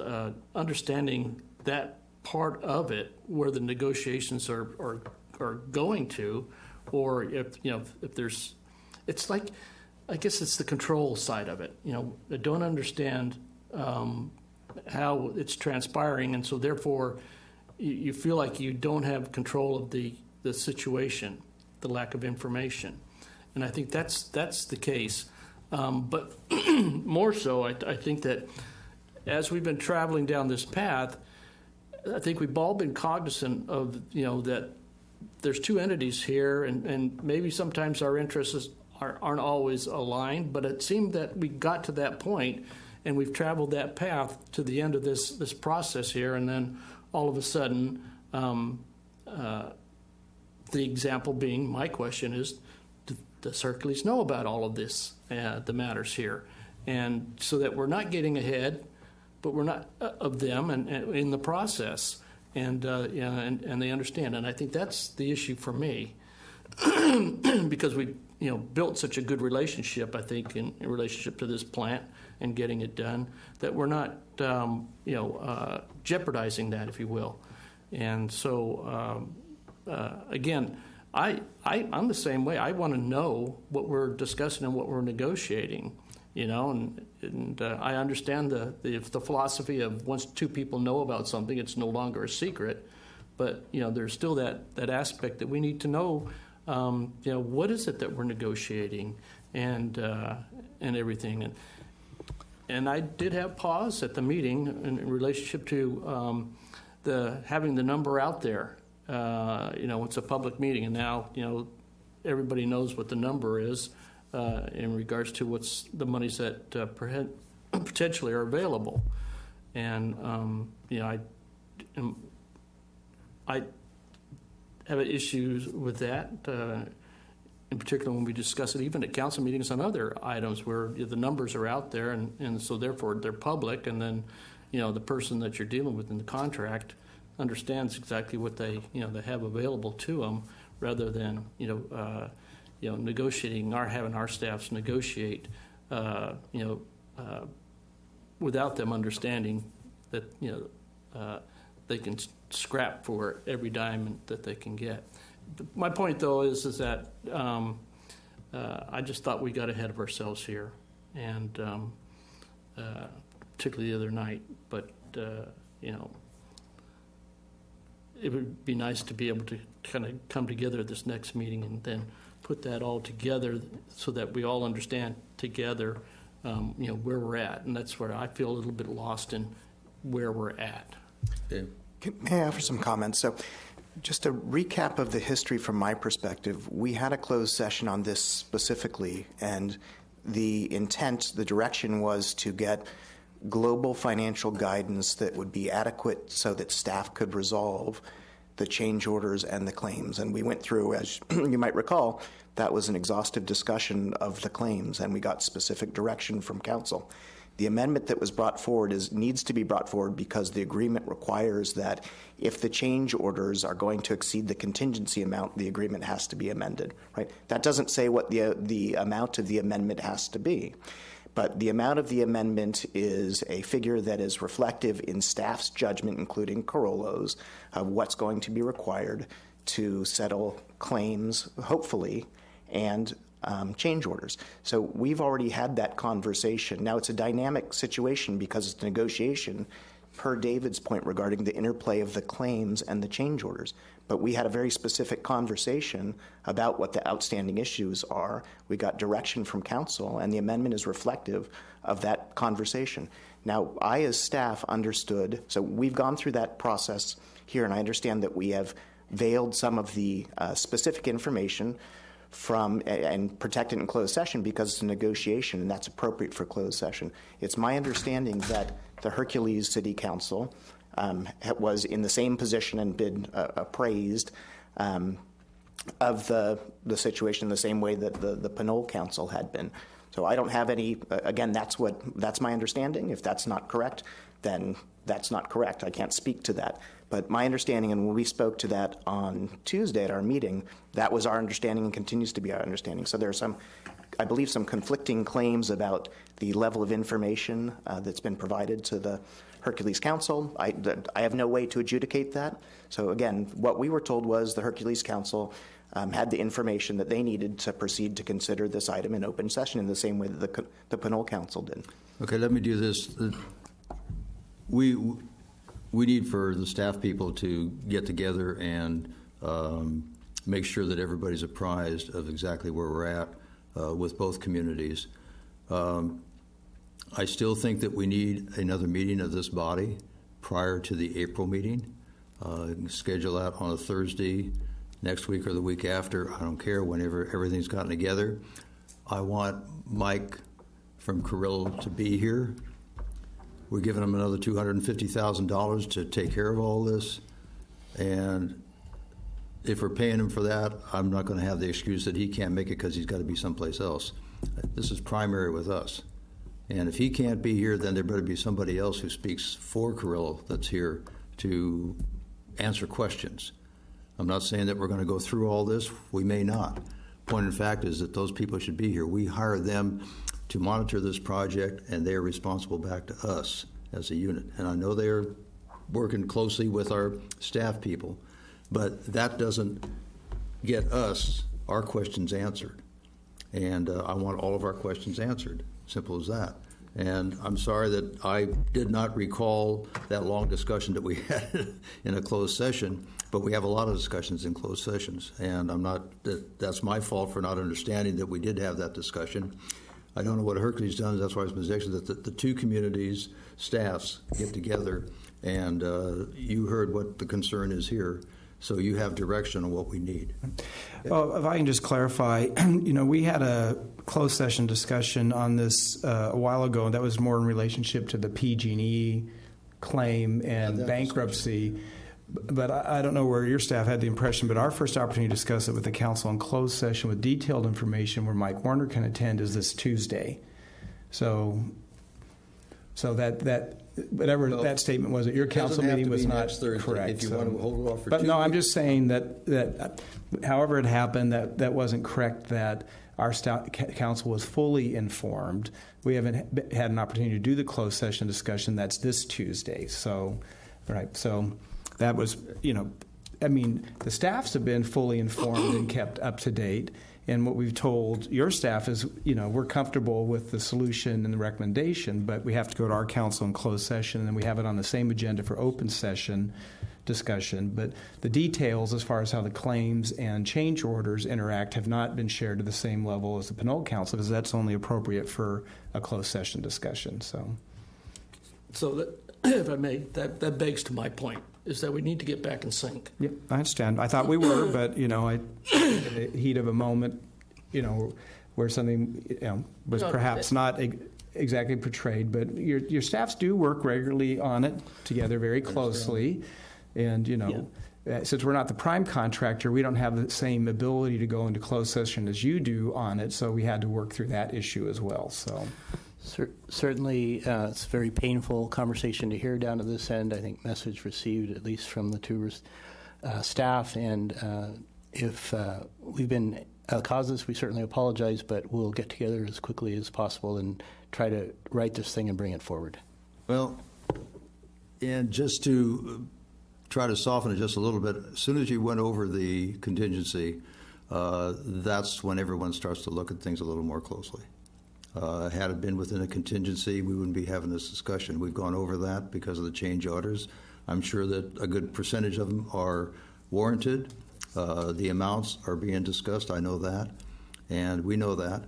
understanding that part of it, where the negotiations are going to, or if there's, it's like, I guess it's the control side of it. I don't understand how it's transpiring, and so therefore you feel like you don't have control of the situation, the lack of information. And I think that's the case. But more so, I think that as we've been traveling down this path, I think we've all been cognizant of, that there's two entities here, and maybe sometimes our interests aren't always aligned, but it seemed that we got to that point, and we've traveled that path to the end of this process here, and then all of a sudden, the example being, my question is, does Hercules know about all of this, the matters here? And so that we're not getting ahead, but we're not of them and in the process, and they understand. And I think that's the issue for me, because we built such a good relationship, I think, in relationship to this plant and getting it done, that we're not jeopardizing that, if you will. And so again, I'm the same way. I want to know what we're discussing and what we're negotiating, and I understand the philosophy of once two people know about something, it's no longer a secret. But there's still that aspect that we need to know. What is it that we're negotiating, and everything. And I did have pause at the meeting in relationship to having the number out there. It's a public meeting, and now everybody knows what the number is in regards to what's the monies that potentially are available. And I have issues with that, in particular when we discuss it even at council meetings on other items where the numbers are out there, and so therefore they're public, and then the person that you're dealing with in the contract understands exactly what they have available to them, rather than negotiating having our staffs negotiate without them understanding that they can scrap for every dime that they can get. My point, though, is that I just thought we got ahead of ourselves here, and particularly the other night. But it would be nice to be able to kind of come together at this next meeting and then put that all together so that we all understand together, where we're at. And that's where I feel a little bit lost in where we're at. Okay. May I offer some comments? So just a recap of the history from my perspective. We had a closed session on this specifically, and the intent, the direction was to get global financial guidance that would be adequate so that staff could resolve the change orders and the claims. And we went through, as you might recall, that was an exhaustive discussion of the claims, and we got specific direction from council. The amendment that was brought forward needs to be brought forward because the agreement requires that if the change orders are going to exceed the contingency amount, the agreement has to be amended. Right? That doesn't say what the amount of the amendment has to be, but the amount of the amendment is a figure that is reflective in staff's judgment, including Carollo's, of what's going to be required to settle claims, hopefully, and change orders. So we've already had that conversation. Now it's a dynamic situation because it's a negotiation, per David's point regarding the interplay of the claims and the change orders. But we had a very specific conversation about what the outstanding issues are. We got direction from council, and the amendment is reflective of that conversation. Now, I as staff understood, so we've gone through that process here, and I understand that we have veiled some of the specific information from and protect it in closed session because it's a negotiation, and that's appropriate for closed session. It's my understanding that the Hercules City Council was in the same position and been appraised of the situation the same way that the Pinole Council had been. So I don't have any. Again, that's my understanding. If that's not correct, then that's not correct. I can't speak to that. But my understanding, and when we spoke to that on Tuesday at our meeting, that was our understanding and continues to be our understanding. So there are some, I believe, some conflicting claims about the level of information that's been provided to the Hercules Council. I have no way to adjudicate that. So again, what we were told was the Hercules Council had the information that they needed to proceed to consider this item in open session in the same way that the Pinole Council did. Okay, let me do this. We need for the staff people to get together and make sure that everybody's apprised of exactly where we're at with both communities. I still think that we need another meeting of this body prior to the April meeting. Schedule that on a Thursday next week or the week after. I don't care, whenever everything's gotten together. I want Mike from Carrillo to be here. We're giving him another $250,000 to take care of all this. And if we're paying him for that, I'm not going to have the excuse that he can't make it because he's got to be someplace else. This is primary with us. And if he can't be here, then there better be somebody else who speaks for Carrillo that's here to answer questions. I'm not saying that we're going to go through all this. We may not. Point in fact is that those people should be here. We hire them to monitor this project, and they are responsible back to us as a unit. And I know they're working closely with our staff people, but that doesn't get us our questions answered. And I want all of our questions answered. Simple as that. And I'm sorry that I did not recall that long discussion that we had in a closed session, but we have a lot of discussions in closed sessions. And that's my fault for not understanding that we did have that discussion. I don't know what Hercules done. That's why I was mentioning that the two communities' staffs get together, and you heard what the concern is here, so you have direction on what we need. Well, if I can just clarify, we had a closed session discussion on this a while ago, and that was more in relationship to the PG&E claim and bankruptcy. But I don't know where your staff had the impression, but our first opportunity to discuss it with the council in closed session with detailed information where Mike Warner can attend is this Tuesday. So that whatever that statement was at your council meeting was not correct. If you want to hold it off for but 2 no, weeks. I'm just saying that however it happened, that wasn't correct, that our council was fully informed. We haven't had an opportunity to do the closed session discussion. That's this Tuesday. So that was, the staffs have been fully informed and kept up to date. And what we've told your staff is, we're comfortable with the solution and the recommendation, but we have to go to our council in closed session, and then we have it on the same agenda for open session discussion. But the details as far as how the claims and change orders interact have not been shared to the same level as the Pinole Council, because that's only appropriate for a closed session discussion. So that, if I may, that begs to my point, is that we need to get back in sync. Yeah, I understand. I thought we were, but in the heat of a moment, where something was perhaps not exactly portrayed. But your staffs do work regularly on it together, very closely, and since we're not the prime contractor, we don't have the same ability to go into closed session as you do on it, so we had to work through that issue as well. So, Certainly, it's a very painful conversation to hear down to this end. I think message received, at least from the two staff, and if we've been causes, we certainly apologize, but we'll get together as quickly as possible and try to right this thing and bring it forward. Well, and just to try to soften it just a little bit, as soon as you went over the contingency, that's when everyone starts to look at things a little more closely. Had it been within a contingency, we wouldn't be having this discussion. We've gone over that because of the change orders. I'm sure that a good percentage of them are warranted. The amounts are being discussed. I know that, and we know that.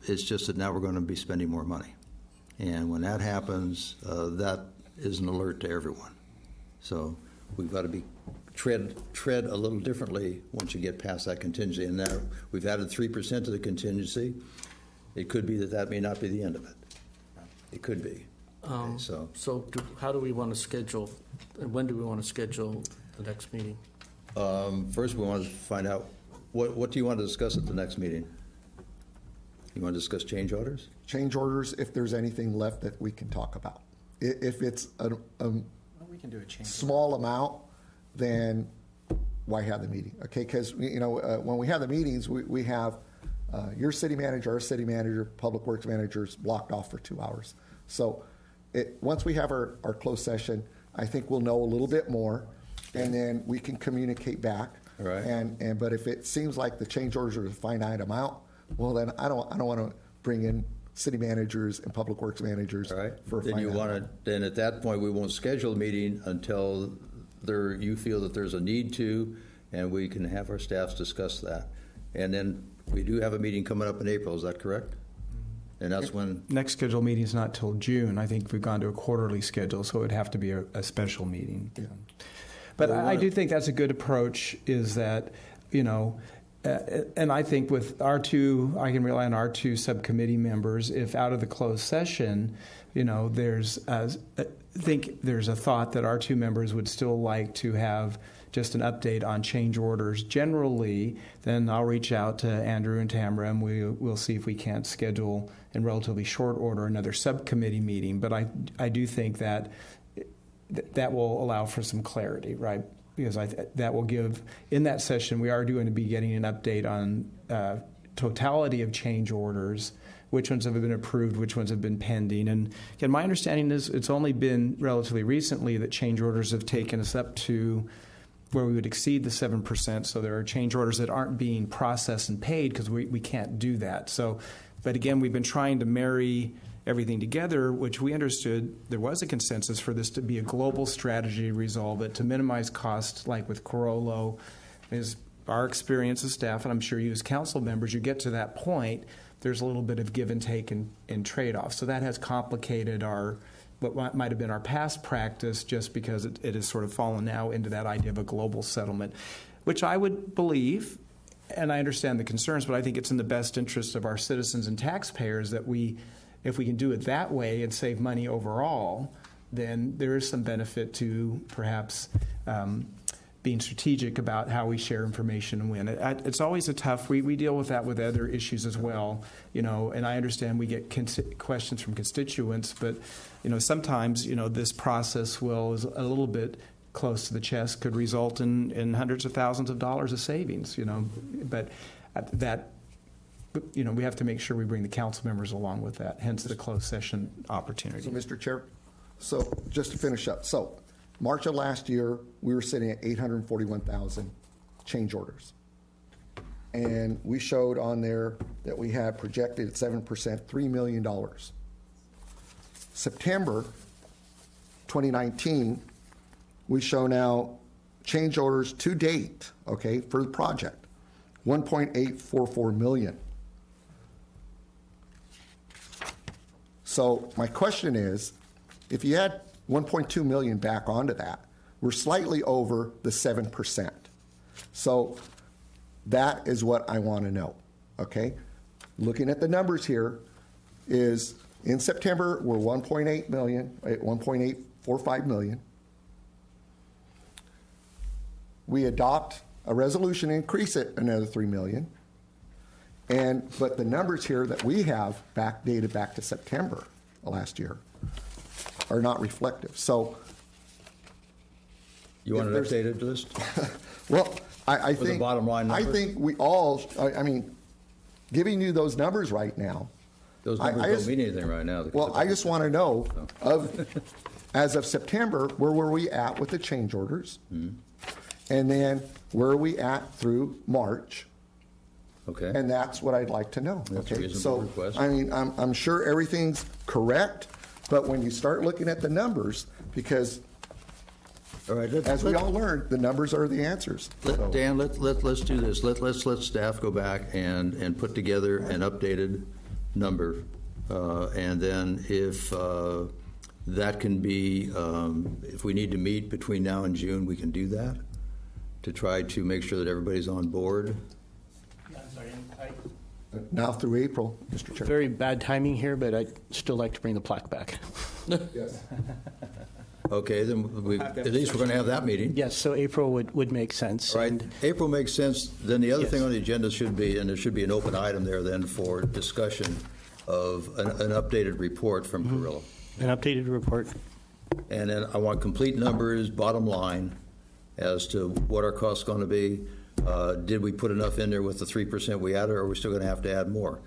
It's just that now we're going to be spending more money. And when that happens, that is an alert to everyone. So we've got to tread a little differently once you get past that contingency. And now we've added 3% to the contingency. It could be that may not be the end of it. It could be. Okay, how do we want to schedule, and when do we want to schedule the next meeting? First, we want to find out, what do you want to discuss at the next meeting? You want to discuss change orders? Change orders, if there's anything left that we can talk about. If it's we can do a change small amount, then why have the meeting? Okay, because when we have the meetings, we have your city manager, our city manager, public works managers blocked off for 2 hours. So once we have our closed session, I think we'll know a little bit more, and then we can communicate back. All right. But if it seems like the change orders are a finite amount, well, then I don't want to bring in city managers and public works managers. All right. For a then finite you want to. Then at that point, we won't schedule a meeting until you feel that there's a need to, and we can have our staffs discuss that. And then we do have a meeting coming up in April. Is that correct? And that's when next scheduled meeting is not till June. I think we've gone to a quarterly schedule, so it would have to be a special meeting. Yeah. But I do think that's a good approach. Is that and I think with I can rely on our two subcommittee members. If out of the closed session, there's I think there's a thought that our two members would still like to have just an update on change orders generally, then I'll reach out to Andrew and Tamara, and we'll see if we can't schedule in relatively short order another subcommittee meeting. But I do think that will allow for some clarity, right? Because that will give, in that session, we are going to be getting an update on totality of change orders, which ones have been approved, which ones have been pending. And again, my understanding is it's only been relatively recently that change orders have taken us up to where we would exceed the 7%. So there are change orders that aren't being processed and paid because we can't do that. So, but again, we've been trying to marry everything together, which we understood there was a consensus for this to be a global strategy to resolve it, to minimize costs, like with Corollo. Is our experience as staff, and I'm sure you as council members, you get to that point, there's a little bit of give and take and trade-off. So that has complicated what might have been our past practice, just because it has sort of fallen now into that idea of a global settlement, which I would believe, and I understand the concerns, but I think it's in the best interest of our citizens and taxpayers that if we can do it that way and save money overall, then there is some benefit to perhaps being strategic about how we share information and when. It's always we deal with that with other issues as well, and I understand we get questions from constituents, but, sometimes, this process is a little bit close to the chest, could result in hundreds of thousands of dollars of savings, but that, we have to make sure we bring the council members along with that, hence the closed session opportunity. So, Mr. Chair, just to finish up. So, March of last year, we were sitting at 841,000 change orders. And we showed on there that we had projected at 7%, $3 million. September 2019, we show now change orders to date, okay, for the project, 1.844 million. So my question is, if you add 1.2 million back onto that, we're slightly over the 7%. So that is what I want to know, okay? Looking at the numbers here is in September, we're 1.8 million, 1.845 million. we adopt a resolution, increase it another $3 million, but the numbers here that we have dated back to September last year are not reflective. So, You want an updated list? well, I With the think bottom line I number? think we all. I mean, giving you those numbers right now. Those numbers I don't just- mean anything right now. Well, I just want to know as of September, where were we at with the change orders? Mm-hmm. And then where are we at through March? Okay. And that's what I'd like to know. That's a okay? reasonable So, request. I mean, I'm sure everything's correct, but when you start looking at the numbers, because All right, as we all learned, the numbers are the answers. So- Dan, let's do this. Let's let staff go back and put together an updated number. And then if that can be, if we need to meet between now and June, we can do that to try to make sure that everybody's on board. I'm sorry, Now through April, Mr. Chair. very bad timing here, but I'd still like to bring the plaque back. Yes. Okay, then at least we're going to have that meeting. Yes, so April would make sense. All right, And April makes sense. Then the other Yes. thing on the agenda should be, and there should be an open item there then for discussion of an updated report from Perillo. an updated report. And then I want complete numbers, bottom line, as to what our cost's going to be. Did we put enough in there with the 3% we added, or are we still going to have to add more?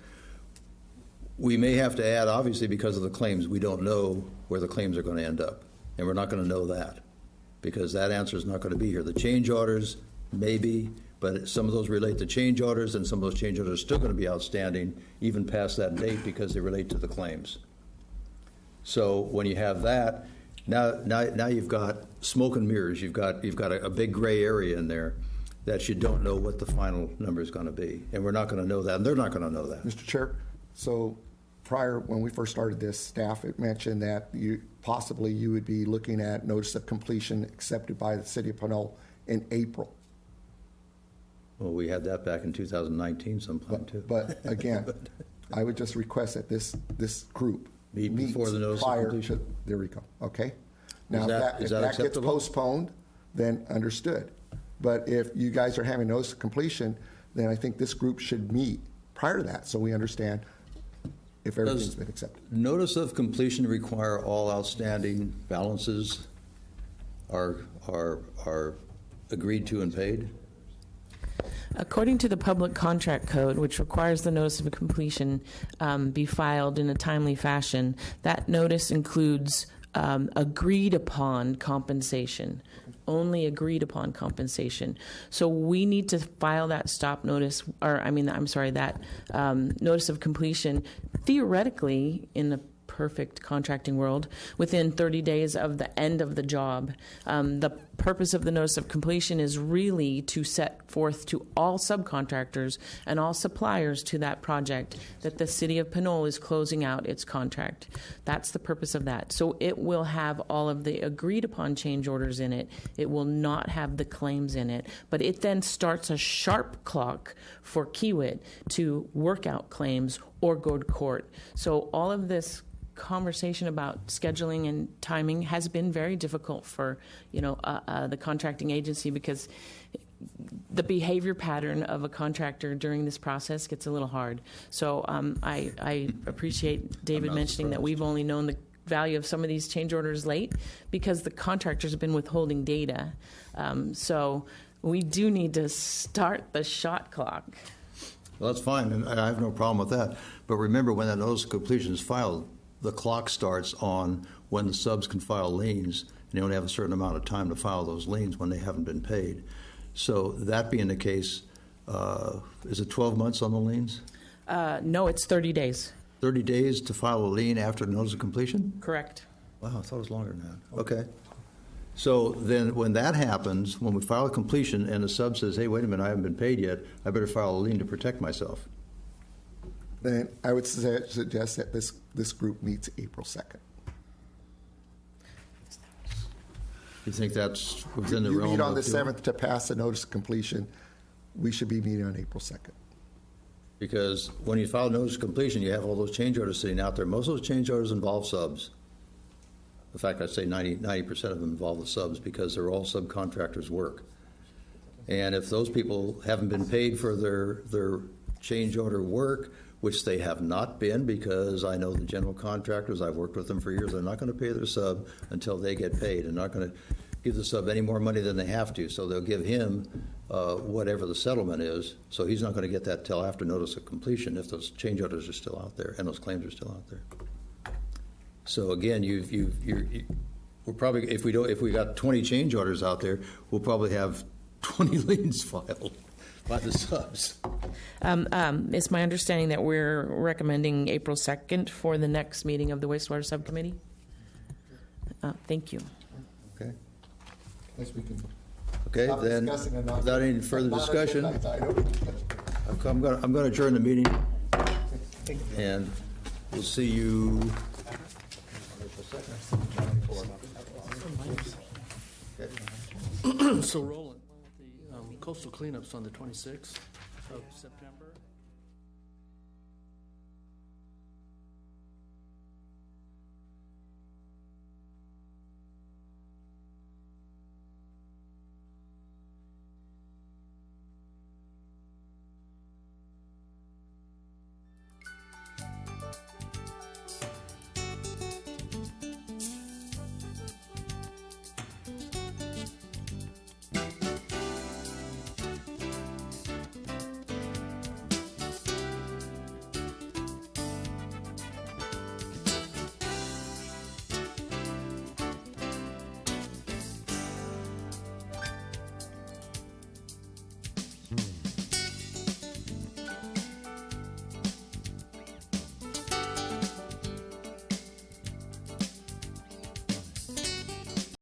We may have to add, obviously, because of the claims. We don't know where the claims are going to end up, and we're not going to know that because that answer is not going to be here. The change orders, maybe, but some of those relate to change orders, and some of those change orders are still going to be outstanding even past that date because they relate to the claims. So when you have that, now you've got smoke and mirrors. You've got a big gray area in there that you don't know what the final number is going to be, and we're not going to know that, and they're not going to know that. Mr. Chair, so prior, when we first started this, staff had mentioned that you would be looking at notice of completion accepted by the city of Pinole in April. Well, we had that back in 2019 sometime too. But again, I would just request that this group Meet meets before the notice of prior completion. to, there we go, okay? Now, that- if is that that gets acceptable? postponed, then understood. But if you guys are having notice of completion, then I think this group should meet prior to that, so we understand if everything's been accepted. Notice of completion require all outstanding balances are agreed to and paid? According to the Public Contract Code, which requires the notice of completion be filed in a timely fashion, that notice includes agreed upon compensation, only agreed upon compensation. So we need to file that stop notice, that notice of completion, theoretically, in the perfect contracting world, within 30 days of the end of the job. The purpose of the notice of completion is really to set forth to all subcontractors and all suppliers to that project that the city of Pinole is closing out its contract. That's the purpose of that. So it will have all of the agreed upon change orders in it. It will not have the claims in it. But it then starts a sharp clock for Kiewit to work out claims or go to court. So all of this conversation about scheduling and timing has been very difficult for the contracting agency because the behavior pattern of a contractor during this process gets a little hard. So I appreciate David mentioning that we've only known the value of some of these change orders late because the contractors have been withholding data. So we do need to start the shot clock. Well, that's fine, and I have no problem with that. But remember, when that notice of completion is filed, the clock starts on when the subs can file liens, and they only have a certain amount of time to file those liens when they haven't been paid. So that being the case, is it 12 months on the liens? No, it's 30 days. 30 days to file a lien after the notice of completion? Correct. Wow, I thought it was longer than that. Okay. So then when that happens, when we file a completion and the sub says, hey, wait a minute, I haven't been paid yet, I better file a lien to protect myself. Then I would suggest that this group meets April 2nd. You think that's within the You realm meet on of the doing- 7th to pass the notice of completion. We should be meeting on April 2nd. Because when you file a notice of completion, you have all those change orders sitting out there. Most of those change orders involve subs. In fact, I'd say 90% of them involve the subs because they're all subcontractors' work. And if those people haven't been paid for their change order work, which they have not been, because I know the general contractors, I've worked with them for years, they're not going to pay their sub until they get paid, and not going to give the sub any more money than they have to. So they'll give him whatever the settlement is. So he's not going to get that till after notice of completion if those change orders are still out there and those claims are still out there. So again, we're probably, if we got 20 change orders out there, we'll probably have 20 liens filed by the subs. It's my understanding that we're recommending April 2nd for the next meeting of the Wastewater Subcommittee. Thank you. Okay. Guess we can Okay, stop then, discussing and not- without any further not discussion, agenda item. I'm going to adjourn the meeting, and we'll see you. So Roland, the coastal cleanup's on the 26th of September.